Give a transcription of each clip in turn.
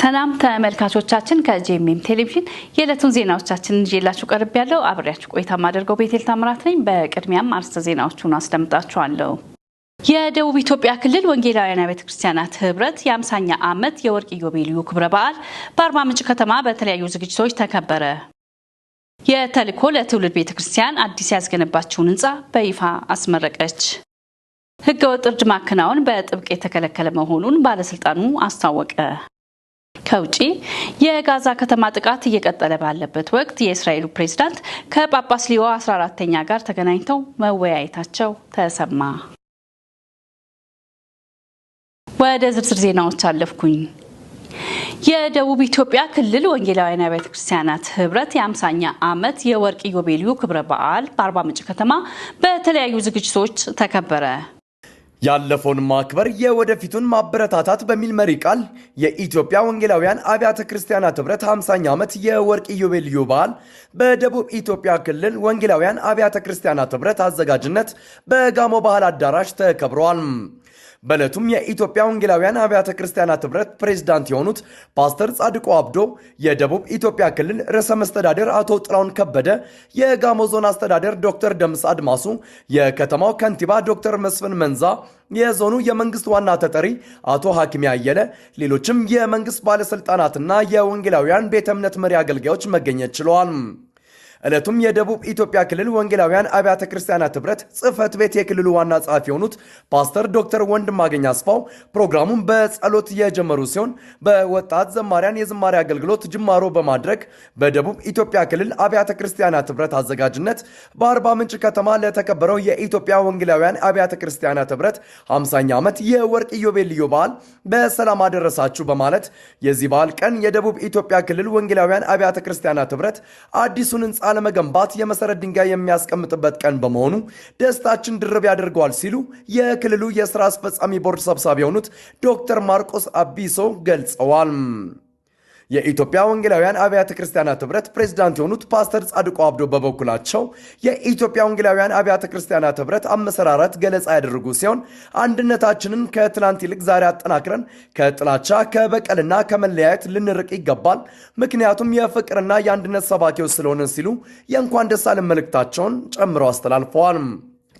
ሰላም ተመልካቾቻችን ከጄኤምኤም ቴሌቪዥን የዕለቱን ዜናዎቻችንን ይዤላችሁ ቀርብ ያለው አብሬያችሁ ቆይታ ማደርገው ቤቴል ታምራት ነኝ። በቅድሚያም አርዕስተ ዜናዎቹን አስደምጣችኋለሁ። የደቡብ ኢትዮጵያ ክልል ወንጌላውያን ቤተክርስቲያናት ህብረት የ50ኛ ዓመት የወርቅ ኢዮቤልዩ ክብረ በዓል በአርባ ምንጭ ከተማ በተለያዩ ዝግጅቶች ተከበረ። የተልእኮ ለትውልድ ቤተክርስቲያን አዲስ ያስገነባችውን ህንጻ በይፋ አስመረቀች። ህገወጥ እርድ ማከናወን በጥብቅ የተከለከለ መሆኑን ባለስልጣኑ አስታወቀ። ከውጪ የጋዛ ከተማ ጥቃት እየቀጠለ ባለበት ወቅት የእስራኤሉ ፕሬዝዳንት ከጳጳስ ሊዮ 14ኛ ጋር ተገናኝተው መወያየታቸው ተሰማ። ወደ ዝርዝር ዜናዎች አለፍኩኝ። የደቡብ ኢትዮጵያ ክልል ወንጌላውያን ቤተክርስቲያናት ህብረት የ50ኛ ዓመት የወርቅ ኢዮቤልዩ ክብረ በዓል በአርባ ምንጭ ከተማ በተለያዩ ዝግጅቶች ተከበረ። ያለፈውን ማክበር የወደፊቱን ማበረታታት በሚል መሪ ቃል የኢትዮጵያ ወንጌላውያን አብያተ ክርስቲያናት ህብረት 50ኛ ዓመት የወርቅ ኢዮቤልዩ በዓል በደቡብ ኢትዮጵያ ክልል ወንጌላውያን አብያተ ክርስቲያናት ህብረት አዘጋጅነት በጋሞ ባህል አዳራሽ ተከብሯል። በዕለቱም የኢትዮጵያ ወንጌላውያን አብያተ ክርስቲያናት ህብረት ፕሬዝዳንት የሆኑት ፓስተር ጻድቁ አብዶ፣ የደቡብ ኢትዮጵያ ክልል ርዕሰ መስተዳደር አቶ ጥላሁን ከበደ፣ የጋሞ ዞን አስተዳደር ዶክተር ደምስ አድማሱ፣ የከተማው ከንቲባ ዶክተር መስፍን መንዛ፣ የዞኑ የመንግስት ዋና ተጠሪ አቶ ሐኪም ያየለ፣ ሌሎችም የመንግስት ባለስልጣናትና የወንጌላውያን ቤተ እምነት መሪ አገልጋዮች መገኘት ችለዋል። ዕለቱም የደቡብ ኢትዮጵያ ክልል ወንጌላውያን አብያተ ክርስቲያናት ህብረት ጽሕፈት ቤት የክልሉ ዋና ጸሐፊ የሆኑት ፓስተር ዶክተር ወንድማገኝ አስፋው ፕሮግራሙን በጸሎት የጀመሩ ሲሆን በወጣት ዘማሪያን የዝማሬ አገልግሎት ጅማሮ በማድረግ በደቡብ ኢትዮጵያ ክልል አብያተ ክርስቲያናት ህብረት አዘጋጅነት በአርባ ምንጭ ከተማ ለተከበረው የኢትዮጵያ ወንጌላውያን አብያተ ክርስቲያናት ህብረት 50ኛ ዓመት የወርቅ ኢዮቤልዩ በዓል በሰላም አደረሳችሁ በማለት የዚህ በዓል ቀን የደቡብ ኢትዮጵያ ክልል ወንጌላውያን አብያተ ክርስቲያናት ህብረት አዲሱን ህንጻ ለመገንባት የመሰረት ድንጋይ የሚያስቀምጥበት ቀን በመሆኑ ደስታችን ድርብ ያደርገዋል ሲሉ የክልሉ የሥራ አስፈጻሚ ቦርድ ሰብሳቢ የሆኑት ዶክተር ማርቆስ አቢሶ ገልጸዋል። የኢትዮጵያ ወንጌላውያን አብያተ ክርስቲያናት ህብረት ፕሬዝዳንት የሆኑት ፓስተር ጻድቁ አብዶ በበኩላቸው የኢትዮጵያ ወንጌላውያን አብያተ ክርስቲያናት ህብረት አመሰራረት ገለጻ ያደረጉ ሲሆን አንድነታችንን ከትላንት ይልቅ ዛሬ አጠናክረን ከጥላቻ ከበቀልና ከመለያየት ልንርቅ ይገባል፣ ምክንያቱም የፍቅርና የአንድነት ሰባኪዎች ስለሆነ ሲሉ የእንኳን ደስ አለን መልእክታቸውን ጨምረው አስተላልፈዋል።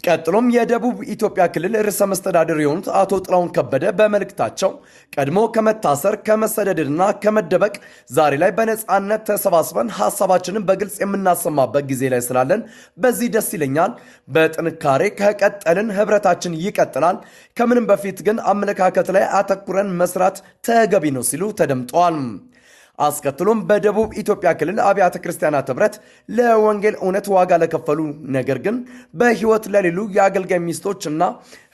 ቀጥሎም የደቡብ ኢትዮጵያ ክልል ርዕሰ መስተዳድር የሆኑት አቶ ጥላሁን ከበደ በመልእክታቸው ቀድሞ ከመታሰር ከመሰደድና ከመደበቅ ዛሬ ላይ በነፃነት ተሰባስበን ሐሳባችንን በግልጽ የምናሰማበት ጊዜ ላይ ስላለን በዚህ ደስ ይለኛል። በጥንካሬ ከቀጠልን ህብረታችን ይቀጥላል። ከምንም በፊት ግን አመለካከት ላይ አተኩረን መስራት ተገቢ ነው ሲሉ ተደምጠዋል። አስከትሎም በደቡብ ኢትዮጵያ ክልል አብያተ ክርስቲያናት ህብረት ለወንጌል እውነት ዋጋ ለከፈሉ ነገር ግን በህይወት ለሌሉ የአገልጋይ ሚስቶችና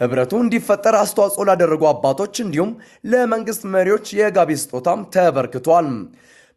ህብረቱ እንዲፈጠር አስተዋጽኦ ላደረጉ አባቶች እንዲሁም ለመንግስት መሪዎች የጋቢ ስጦታም ተበርክቷል።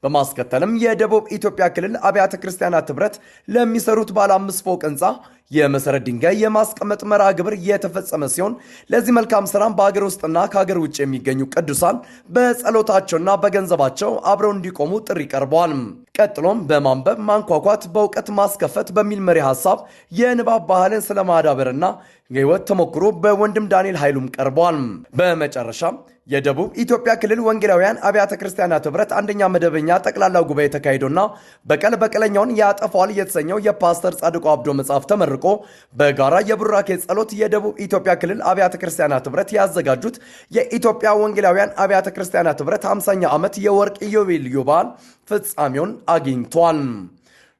በማስከተልም የደቡብ ኢትዮጵያ ክልል አብያተ ክርስቲያናት ህብረት ለሚሰሩት ባለ 5 ፎቅ ህንፃ የመሰረት ድንጋይ የማስቀመጥ መርሃ ግብር የተፈጸመ ሲሆን ለዚህ መልካም ስራም በሀገር ውስጥና ከሀገር ውጭ የሚገኙ ቅዱሳን በጸሎታቸውና በገንዘባቸው አብረው እንዲቆሙ ጥሪ ቀርበዋል። ቀጥሎም በማንበብ ማንኳኳት በእውቀት ማስከፈት በሚል መሪ ሐሳብ የንባብ ባህልን ስለማዳበርና የህይወት ተሞክሮ በወንድም ዳንኤል ኃይሉም ቀርበዋል። በመጨረሻም የደቡብ ኢትዮጵያ ክልል ወንጌላውያን አብያተ ክርስቲያናት ህብረት አንደኛ መደበኛ ጠቅላላ ጉባኤ ተካሂዶና በቀል በቀለኛውን ያጠፋዋል የተሰኘው የፓስተር ጻድቁ አብዶ መጽሐፍ ተመርቆ በጋራ የቡራኬ ጸሎት የደቡብ ኢትዮጵያ ክልል አብያተ ክርስቲያናት ህብረት ያዘጋጁት የኢትዮጵያ ወንጌላውያን አብያተ ክርስቲያናት ህብረት 50ኛ ዓመት የወርቅ ኢዮቤልዩ በዓል ፍጻሜውን አግኝቷል።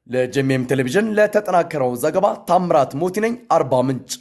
ለጄኤምኤም ቴሌቪዥን ለተጠናከረው ዘገባ ታምራት ሞቲ ነኝ፣ አርባ ምንጭ።